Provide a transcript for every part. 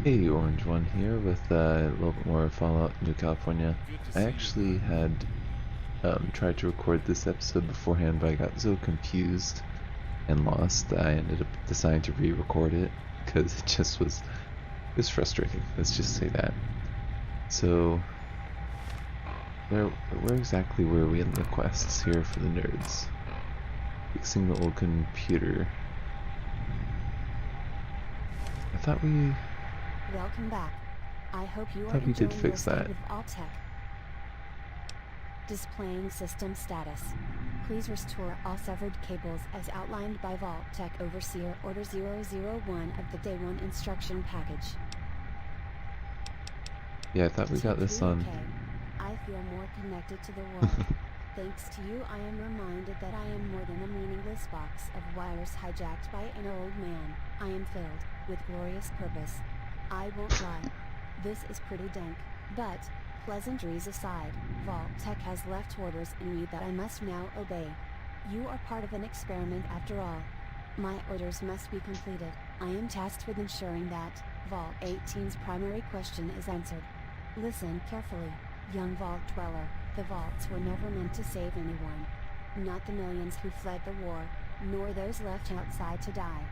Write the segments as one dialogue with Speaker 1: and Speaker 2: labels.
Speaker 1: Hey, Orange One here with a little bit more Fallout New California. I actually had tried to record this episode beforehand, but I got so confused and lost that I ended up deciding to re-record it because it was frustrating. Let's just say that. So, where exactly were we in the quests here for the nerds? Fixing the old computer.
Speaker 2: Welcome back. I hope you are
Speaker 1: Thought we did
Speaker 2: enjoying your
Speaker 1: fix
Speaker 2: stay
Speaker 1: that.
Speaker 2: with Vault-Tec. Displaying system status. Please restore all severed cables as outlined by Vault-Tec Overseer Order 001 of the Day 1 instruction package.
Speaker 1: Yeah, I thought we got this on.
Speaker 2: Okay. I feel more connected to the world. Thanks to you, I am reminded that I am more than a meaningless box of wires hijacked by an old man. I am filled with glorious purpose. I won't lie. This is pretty dank, but, pleasantries aside, Vault-Tec has left orders in me that I must now obey. You are part of an experiment after all. My orders must be completed. I am tasked with ensuring that Vault 18's primary question is answered. Listen carefully, young Vault Dweller. The Vaults were never meant to save anyone. Not the millions who fled the war, nor those left outside to die.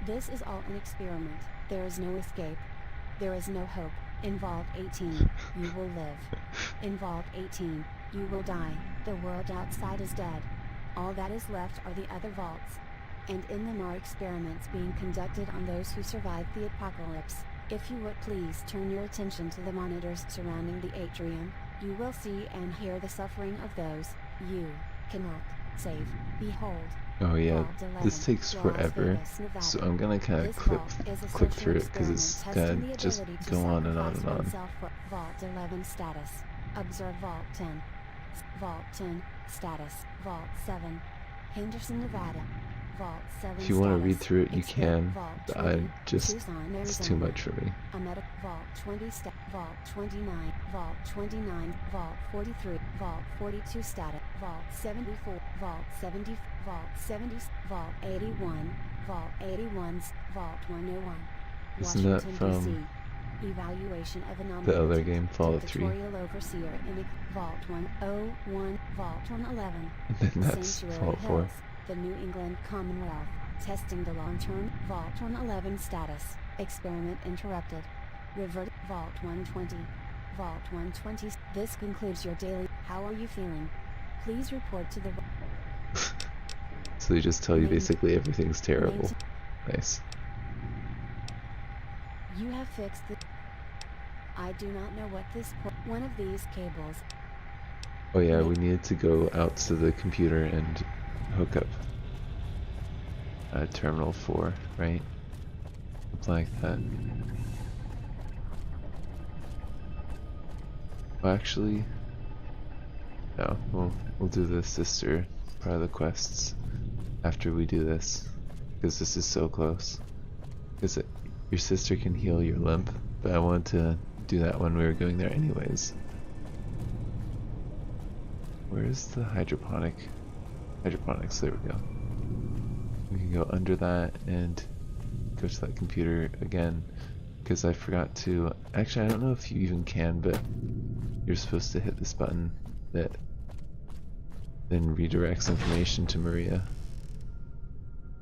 Speaker 2: This is all an experiment. There is no escape. There is no hope. In Vault 18, you will live. In Vault 18, you will die. The world outside is dead. All that is left are the other vaults. And in them are experiments being conducted on those who survived the apocalypse. If you would please turn your attention to the monitors surrounding the atrium, you will see and hear the suffering of those you cannot save. Behold.
Speaker 1: Oh yeah,
Speaker 2: Vault 11,
Speaker 1: this takes
Speaker 2: Las
Speaker 1: forever,
Speaker 2: Vegas, Nevada.
Speaker 1: so I'm gonna kind of
Speaker 2: This
Speaker 1: click
Speaker 2: vault is a
Speaker 1: click
Speaker 2: social
Speaker 1: through it because it's
Speaker 2: experiment testing
Speaker 1: gonna
Speaker 2: the
Speaker 1: just
Speaker 2: ability to
Speaker 1: go on and on
Speaker 2: sacrifice
Speaker 1: and on.
Speaker 2: oneself for Vault 11 status. Observe Vault 10. Vault 10 status. Vault 7. Henderson, Nevada. Vault 7
Speaker 1: If you want to read
Speaker 2: status.
Speaker 1: through it, you
Speaker 2: Explore
Speaker 1: can.
Speaker 2: Vault
Speaker 1: But
Speaker 2: 20,
Speaker 1: it's
Speaker 2: Tucson,
Speaker 1: too
Speaker 2: Arizona.
Speaker 1: much for me.
Speaker 2: America. Vault 20 Vault 29. Vault 29. Vault 43. Vault 42 status. Vault 74. Vault 70. Vault 70. Vault 81. Vault 81's Vault 101.
Speaker 1: Isn't that
Speaker 2: Washington,
Speaker 1: from
Speaker 2: D.C. Evaluation of anomaly.
Speaker 1: the other game, Fallout 3?
Speaker 2: Dictatorial Overseer in Vault 101. Vault 111.
Speaker 1: And then that's
Speaker 2: Sanctuary
Speaker 1: Fallout 4.
Speaker 2: Hills, the New England Commonwealth. Testing the long-term Vault 111 status. Experiment interrupted. Revert Vault 120. Vault 120. This concludes your daily. How are you feeling? Please report to the.
Speaker 1: So they just tell you basically everything's terrible. Nice.
Speaker 2: You have fixed the. I do not know what this. One of these cables.
Speaker 1: Oh yeah, we needed to go out to the computer and hook up Terminal 4, right? Something like that. Well, actually, no. We'll do the sister part of the quests after we do this, because this is so close. Because your sister can heal your limp, but I wanted to do that when we were going there anyways. Where's the hydroponics? There we go. We can go under that and go to that computer again, because I forgot to. Actually, I don't know if you even can, but you're supposed to hit this button that then redirects information to Maria,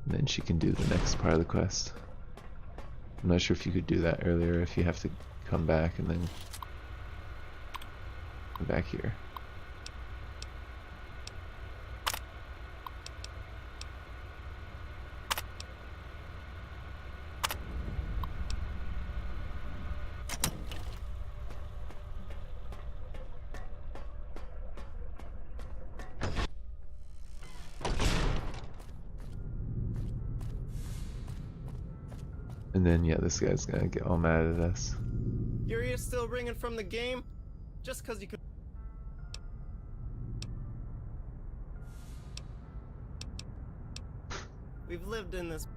Speaker 1: and then she can do the next part of the quest. I'm not sure if you could do that earlier, if you have to come back and then come back here. And then, yeah, this guy's gonna get all mad at us.
Speaker 3: Your ears still ringing from the game? Just cause you could. We've lived in this.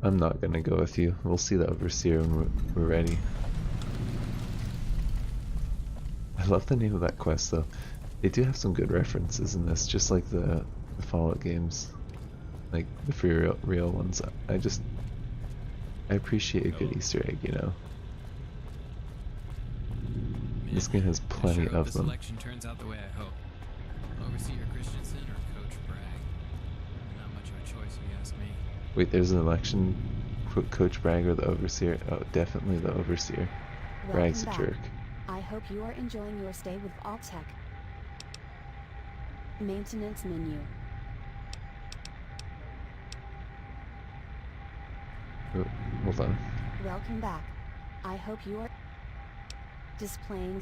Speaker 1: I'm not gonna go with you. We'll see the Overseer when we're ready. I love the name of that quest though. They do have some good references in this, just like the Fallout games. Like the free real ones. I appreciate a good Easter egg, you know. This game has plenty of
Speaker 4: this
Speaker 1: them.
Speaker 4: election turns out the way I hope. Overseer Christensen or Coach Bragg? Not much of a choice if you ask me.
Speaker 1: Wait, there's an election. Coach Bragg or the Overseer? Oh, definitely the Overseer. Bragg's a
Speaker 2: Welcome back.
Speaker 1: jerk.
Speaker 2: I hope you are enjoying your stay with Vault-Tec. Maintenance menu.
Speaker 1: Oh, hold on.
Speaker 2: Welcome back. I hope you are displaying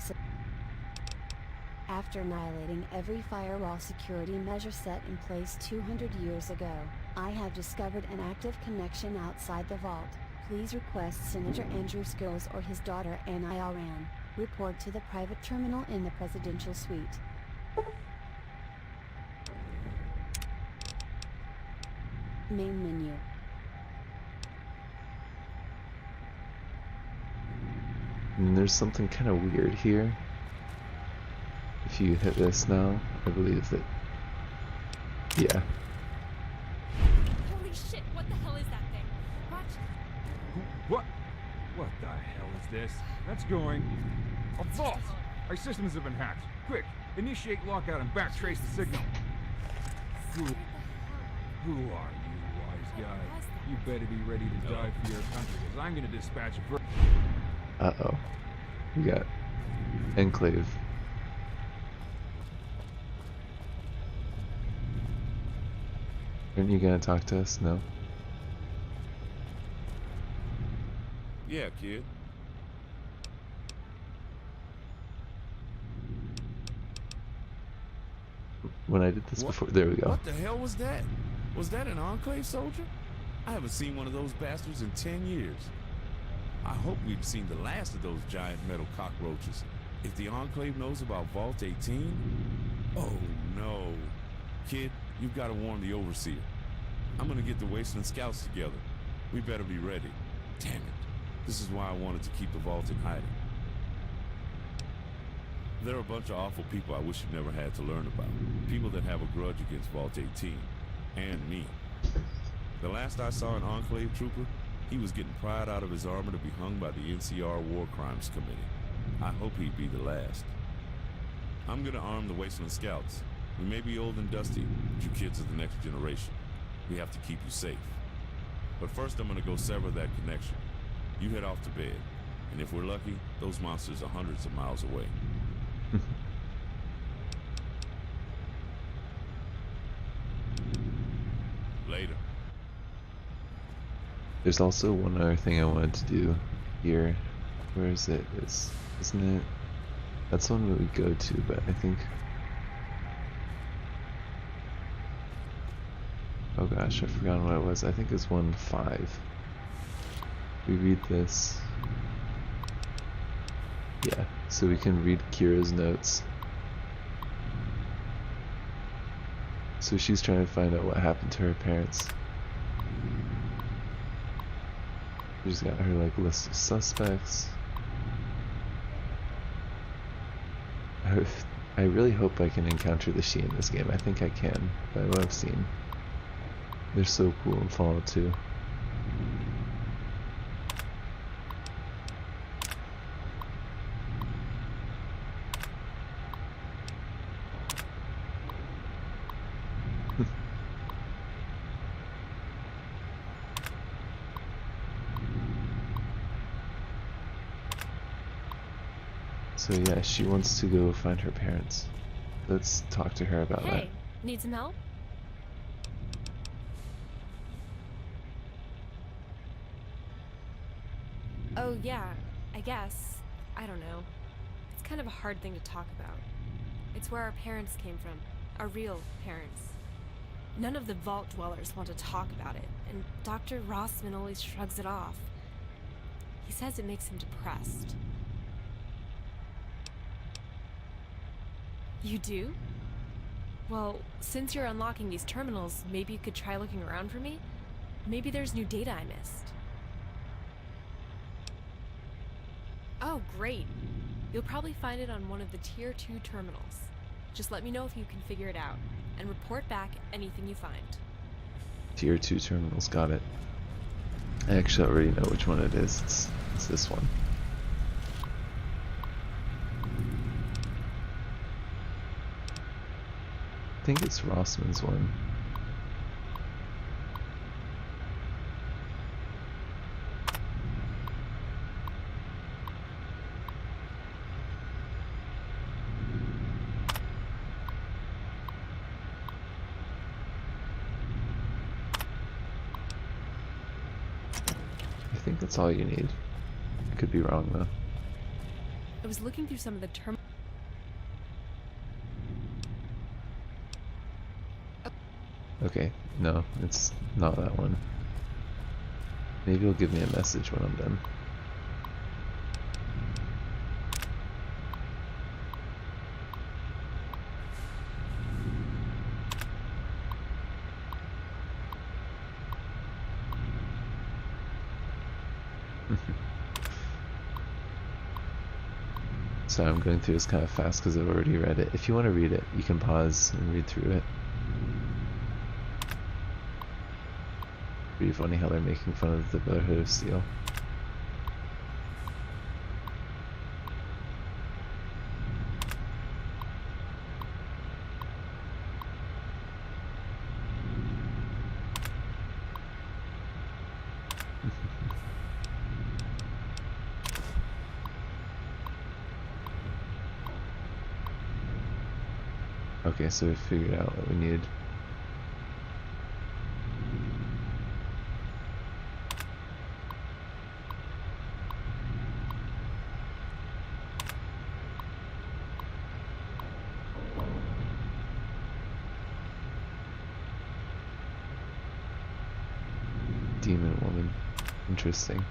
Speaker 2: after annihilating every firewall security measure set in place 200 years ago, I have discovered an active connection outside the vault. Please request Senator Andrew Skills or his daughter Anna Alran. Report to the private terminal in the presidential suite. Main menu.
Speaker 1: And there's something kind of weird here. If you hit this now, I believe that... Yeah.
Speaker 5: Holy shit, what the hell is that thing? Watch.
Speaker 6: What? What the hell is this? That's going. A vault! Our systems have been hacked. Quick, initiate lockout and backtrace the signal. Who are you, wise guy? You better be ready to die for your country, because I'm gonna dispatch a
Speaker 1: Uh-oh. We got Enclave. Aren't you gonna talk to us? No?
Speaker 7: Yeah, kid.
Speaker 1: When I did this before, there we go.
Speaker 7: What the hell was that? Was that an Enclave soldier? I haven't seen one of those bastards in 10 years. I hope we've seen the last of those giant metal cockroaches. If the Enclave knows about Vault 18... Oh, no. Kid, you've got to warn the Overseer. I'm gonna get the Wasteland Scouts together. We better be ready. Damn it. This is why I wanted to keep the Vault in hiding. There are a bunch of awful people I wish you never had to learn about. People that have a grudge against Vault 18. And me. The last I saw an Enclave trooper, he was getting pried out of his armor to be hung by the NCR War Crimes Committee. I hope he'd be the last. I'm gonna arm the Wasteland Scouts. We may be old and dusty, but you kids are the next generation. We have to keep you safe. But first I'm gonna go sever that connection. You head off to bed. And if we're lucky, those monsters are hundreds of miles away. Later.
Speaker 1: There's also one other thing I wanted to do here. Where is it? Isn't it? That's one we would go to, but I think... Oh gosh, I've forgotten what it was. I think it's 1-5. We read this. Yeah, so we can read Kira's notes. So she's trying to find out what happened to her parents. She's got her like list of suspects. I really hope I can encounter the She in this game. I think I can, by what I've seen. They're so cool in Fallout 2. So yeah, she wants to go find her parents. Let's talk to her about that.
Speaker 5: Hey, need some help? Oh yeah, I guess. I don't know. It's kind of a hard thing to talk about. It's where our parents came from. Our real parents. None of the Vault dwellers want to talk about it, and Dr. Rossman always shrugs it off. He says it makes him depressed. You do? Well, since you're unlocking these terminals, maybe you could try looking around for me? Maybe there's new data I missed. Oh, great. You'll probably find it on one of the Tier 2 terminals. Just let me know if you can figure it out, and report back anything you find.
Speaker 1: Tier 2 terminals, got it. I actually already know which one it is. It's this one. I think it's Rossman's one. I think that's all you need. Could be wrong though.
Speaker 5: I was looking through some of the term.
Speaker 1: Okay, no, it's not that one. Maybe it'll give me a message when I'm done. So I'm going through this kind of fast because I've already read it. If you want to read it, you can pause and read through it. Pretty funny how they're making fun of the Brotherhood of Steel. Okay, so we figured out what we needed. Demon woman. Interesting.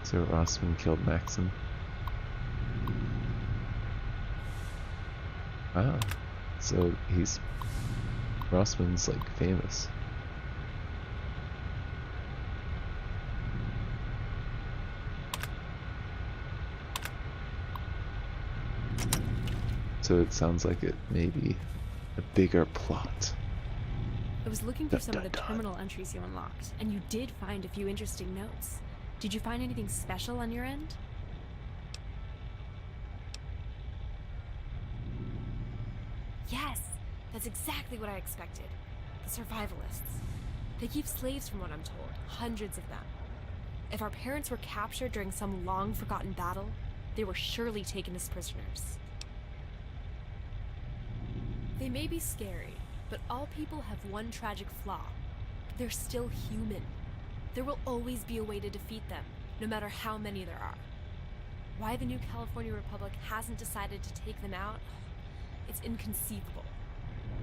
Speaker 1: So Rossman killed Maxim. Wow. So Rossman's like famous. So it sounds like it may be a bigger plot.
Speaker 5: I was looking through some of the terminal entries you unlocked, and you did find a few interesting notes. Did you find anything special on your end? Yes, that's exactly what I expected. The survivalists. They keep slaves from what I'm told, hundreds of them. If our parents were captured during some long-forgotten battle, they were surely taken as prisoners. They may be scary, but all people have one tragic flaw. They're still human. There will always be a way to defeat them, no matter how many there are. Why the new California Republic hasn't decided to take them out, it's inconceivable.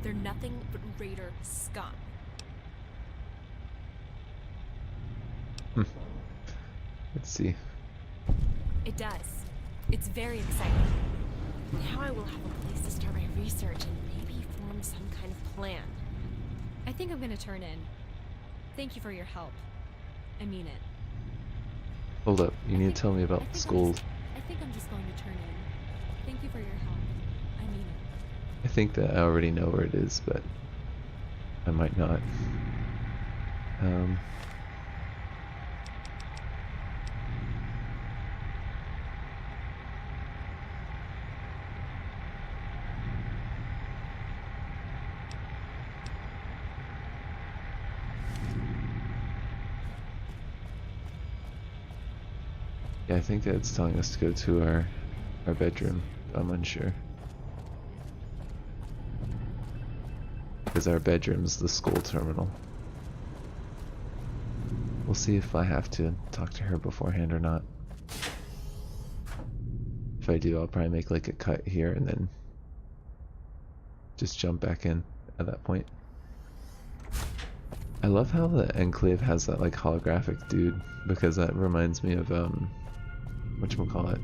Speaker 5: They're nothing but raider scum.
Speaker 1: Let's see.
Speaker 5: It does. It's very exciting. Now I will have a place to start my research and maybe form some kind of plan.
Speaker 8: I think I'm gonna turn in. Thank you for your help. I mean it.
Speaker 1: Hold up, you need to tell me about the school.
Speaker 8: I think I'm just going to turn in. Thank you for your help. I mean it.
Speaker 1: I think that I already know where it is, but I might not. Yeah, I think that it's telling us to go to our bedroom. I'm unsure. Because our bedroom's the school terminal. We'll see if I have to talk to her beforehand or not. If I do, I'll probably make like a cut here and then just jump back in at that point. I love how the Enclave has that like holographic dude, because that reminds me of whatchamacallit?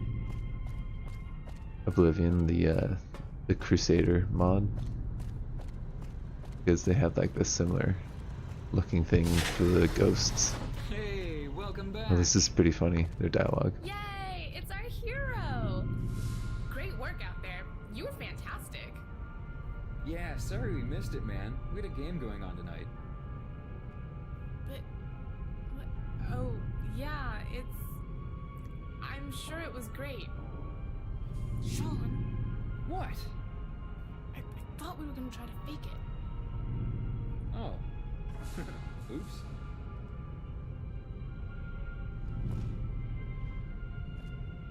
Speaker 1: Oblivion, the Crusader mod. Because they have like this similar looking thing for the ghosts.
Speaker 9: Hey, welcome back.
Speaker 1: Oh, this is pretty funny, their dialogue.
Speaker 8: Yay! It's our hero!
Speaker 9: work out there. You were fantastic.
Speaker 10: Yeah, sorry we missed it, man. We had a game going on tonight.
Speaker 9: But... what? Oh, yeah, I'm sure it was great. Sean,
Speaker 10: What?
Speaker 9: I thought we were gonna try to fake it.
Speaker 10: Oh. Oops.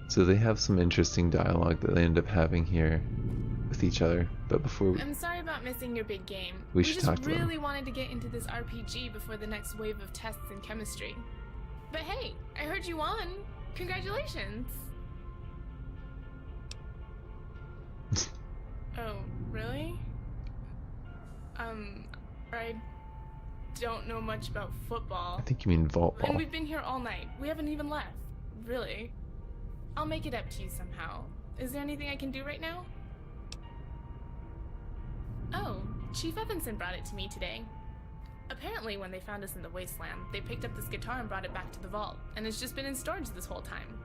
Speaker 1: So they have some interesting dialogue that they end up having here with each other. But before
Speaker 9: I'm sorry about missing your big game.
Speaker 1: We should talk
Speaker 9: just
Speaker 1: to them.
Speaker 9: really wanted to get into this RPG before the next wave of tests in chemistry. But hey, I heard you won. Congratulations. Oh, really? I don't know much about football.
Speaker 1: I think you mean vault
Speaker 9: And
Speaker 1: ball.
Speaker 9: we've been here all night. We haven't even left. Really. I'll make it up to you somehow. Is there anything I can do right now? Oh, Chief Evanson brought it to me today. Apparently, when they found us in the wasteland, they picked up this guitar and brought it back to the vault, and it's just been in storage this whole time.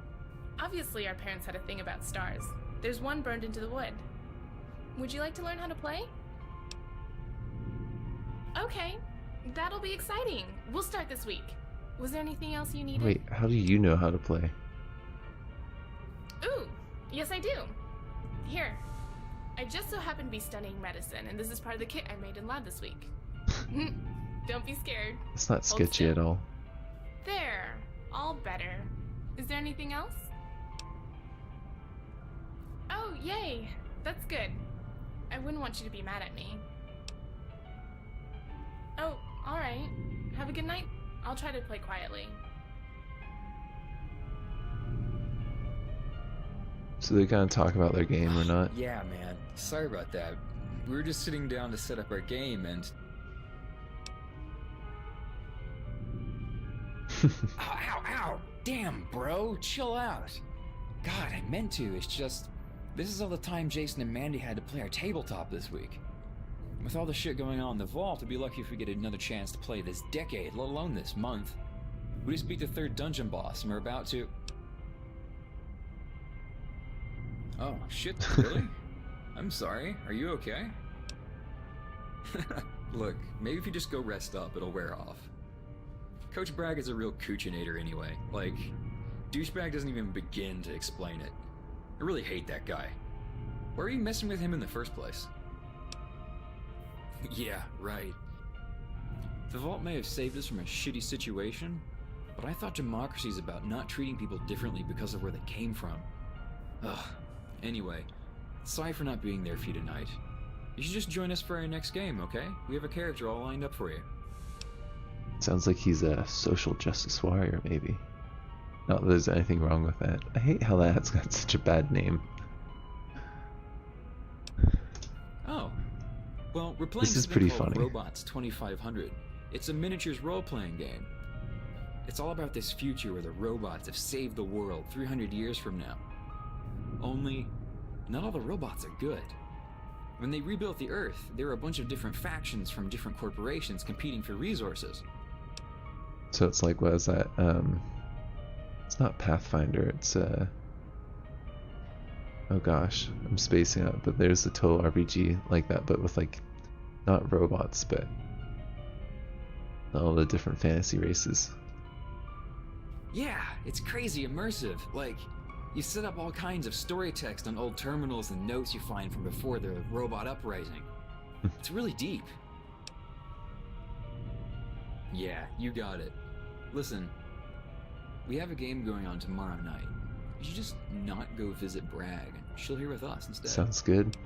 Speaker 9: Obviously, our parents had a thing about stars. There's one burned into the wood. Would you like to learn how to play? Okay, that'll be exciting. We'll start this week. Was there anything else you needed?
Speaker 1: Wait, how do you know how to play?
Speaker 9: Ooh, yes I do. Here. I just so happen to be studying medicine, and this is part of the kit I made in lab this week. Don't be scared.
Speaker 1: It's not
Speaker 9: Hold
Speaker 1: sketchy
Speaker 9: still.
Speaker 1: at all.
Speaker 9: There. All better. Is there anything else? Oh, yay. That's good. I wouldn't want you to be mad at me. Oh, alright. Have a good night. I'll try to play quietly.
Speaker 1: So they're gonna talk about their game or not?
Speaker 10: Yeah, man. Sorry about that. We were just sitting down to set up our game and... Ow, ow, ow! Damn, bro, chill out. God, I meant to, it's just... This is all the time Jason and Mandy had to play our tabletop this week. With all the shit going on in the vault, we'd be lucky if we get another chance to play this decade, let alone this month. We just beat the 3rd dungeon boss, and we're about to... Oh, shit, really? I'm sorry, are you okay? Look, maybe if you just go rest up, it'll wear off. Coach Bragg is a real coochinator anyway. Like, douchebag doesn't even begin to explain it. I really hate that guy. Why are you messing with him in the first place? Yeah, right. The Vault may have saved us from a shitty situation, but I thought democracy is about not treating people differently because of where they came from. Ugh. Anyway, sorry for not being there for you tonight. You should just join us for our next game, okay? We have a character all lined up for you.
Speaker 1: Sounds like he's a social justice warrior, maybe. Not that there's anything wrong with that. I hate how that's got such a bad name.
Speaker 10: Oh. Well, we're playing
Speaker 1: This is
Speaker 10: something
Speaker 1: pretty
Speaker 10: called
Speaker 1: funny.
Speaker 10: Robots 2500. It's a miniatures role-playing game. It's all about this future where the robots have saved the world 300 years from now. Only, not all the robots are good. When they rebuilt the Earth, there were a bunch of different factions from different corporations competing for resources.
Speaker 1: So it's like, what is that? It's not Pathfinder, it's oh gosh, I'm spacing out, but there's a total RPG like that, but with like, not robots, but all the different fantasy races.
Speaker 10: Yeah, it's crazy immersive. Like, you set up all kinds of story text on old terminals and notes you find from before the robot uprising. It's really deep. Yeah, you got it. Listen, we have a game going on tomorrow night. You should just not go visit Bragg. She'll here with us instead.
Speaker 1: Sounds good.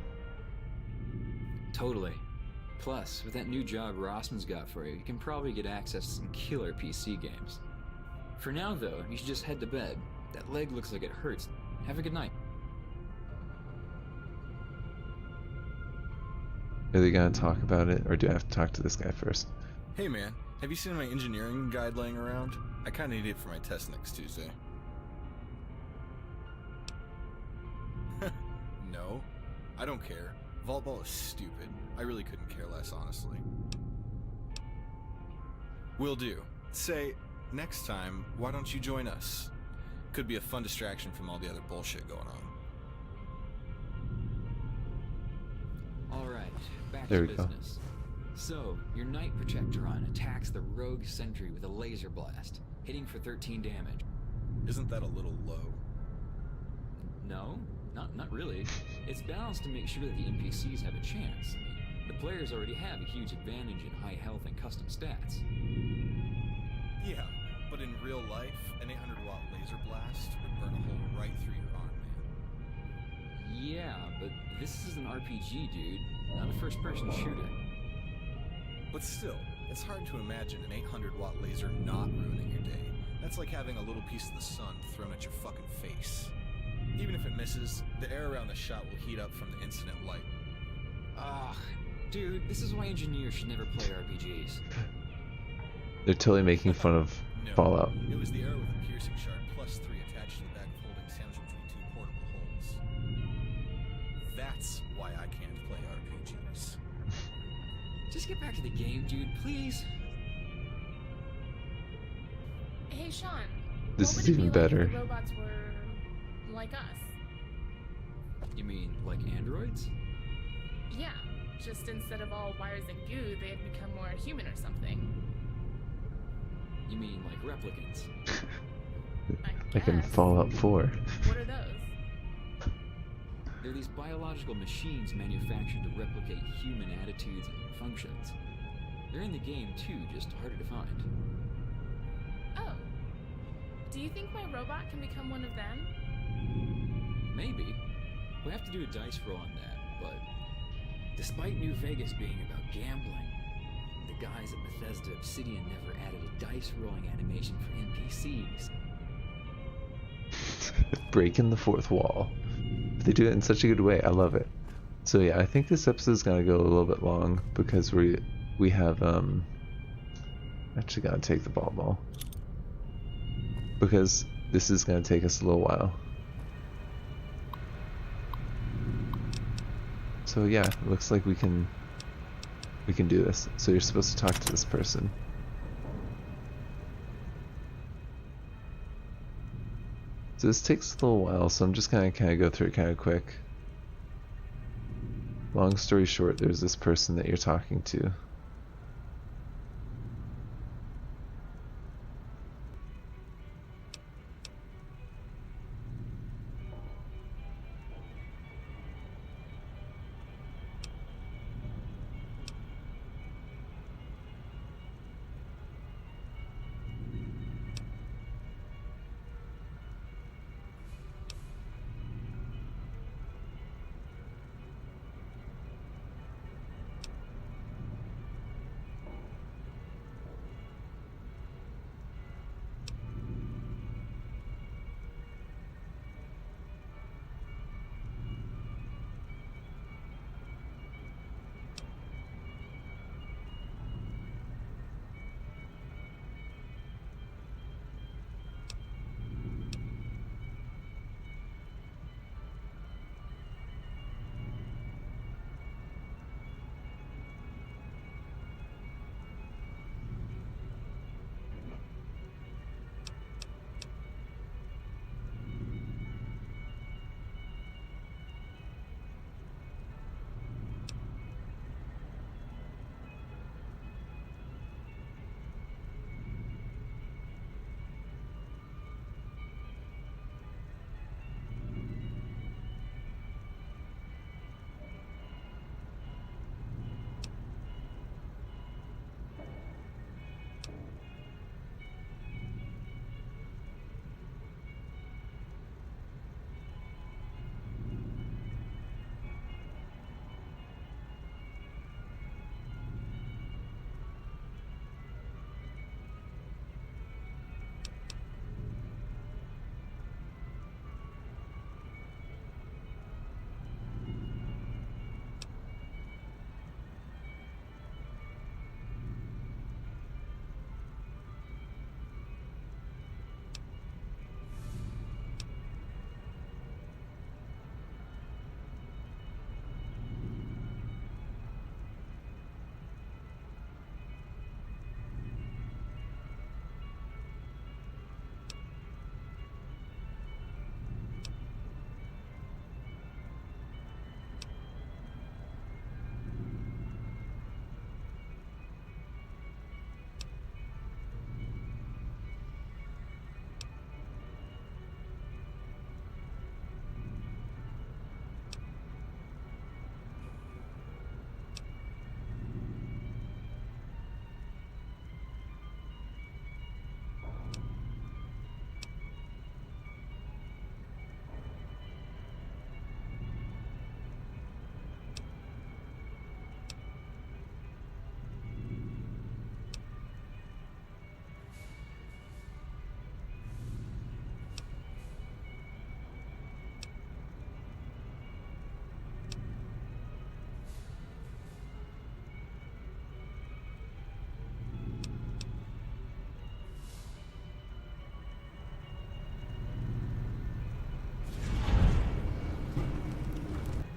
Speaker 10: Totally. Plus, with that new job Rossman's got for you, you can probably get access to some killer PC games. For now, though, you should just head to bed. That leg looks like it hurts. Have a good night.
Speaker 1: Are they gonna talk about it, or do I have to talk to this guy first?
Speaker 11: Hey man, have you seen my engineering guide laying around? I kinda need it for my test next Tuesday. No, I don't care. Vault Ball is stupid. I really couldn't care less, honestly. Will do. Say, next time, why don't you join us? Could be a fun distraction from all the other bullshit going on.
Speaker 10: Alright, back
Speaker 1: There
Speaker 10: to
Speaker 1: we go.
Speaker 10: business. So, your Knight Protectron attacks the rogue sentry with a laser blast, hitting for 13 damage.
Speaker 11: Isn't that a little low?
Speaker 10: No, not really. It's balanced to make sure that the NPCs have a chance. I mean, the players already have a huge advantage in high health and custom stats.
Speaker 11: Yeah, but in real life, an 800-watt laser blast would burn a hole right through your arm, man.
Speaker 10: Yeah, but this is an RPG, dude, not a first-person shooter.
Speaker 11: But still, it's hard to imagine an 800-watt laser not ruining your day. That's like having a little piece of the sun thrown at your fucking face. Even if it misses, the air around the shot will heat up from the incident light.
Speaker 10: Ugh, dude, this is why engineers should never play RPGs.
Speaker 1: They're totally making fun of
Speaker 11: No,
Speaker 1: Fallout.
Speaker 11: it was the arrow with a piercing shard plus 3 attached to the bag of holding sandwiched between 2 portable holes. That's why I can't play RPGs.
Speaker 10: Just get back to the game, dude, please.
Speaker 9: Hey, Sean.
Speaker 1: This
Speaker 9: what
Speaker 1: is
Speaker 9: would it
Speaker 1: even
Speaker 9: be like if
Speaker 1: better.
Speaker 9: the robots were like us?
Speaker 10: You mean, like androids?
Speaker 9: Yeah, just instead of all wires and goo, they had become more human or something.
Speaker 10: You mean, like replicants?
Speaker 1: Like in Fallout 4.
Speaker 9: What are those?
Speaker 10: They're these biological machines manufactured to replicate human attitudes and functions. They're in the game too, just harder to find.
Speaker 9: Oh. Do you think my robot can become one of them?
Speaker 10: Maybe. We'll have to do a dice roll on that, but despite New Vegas being about gambling, the guys at Bethesda Obsidian never added a dice rolling animation for NPCs.
Speaker 1: Breaking the fourth wall. But they do it in such a good way. I love it. So yeah, I think this episode's gonna go a little bit long because we have actually gotta take the ball because this is gonna take us a little while. So yeah, it looks like we can do this. So you're supposed to talk to this person. So this takes a little while, so I'm just gonna kind of go through it kind of quick. Long story short, there's this person that you're talking to.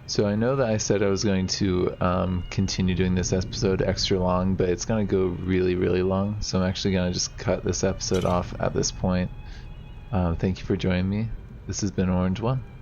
Speaker 1: So I know that I said I was going to continue doing this episode extra long, but it's going to go really, really long. So I'm actually going to just cut this episode off at this point. Thank you for joining me. This has been Orange One.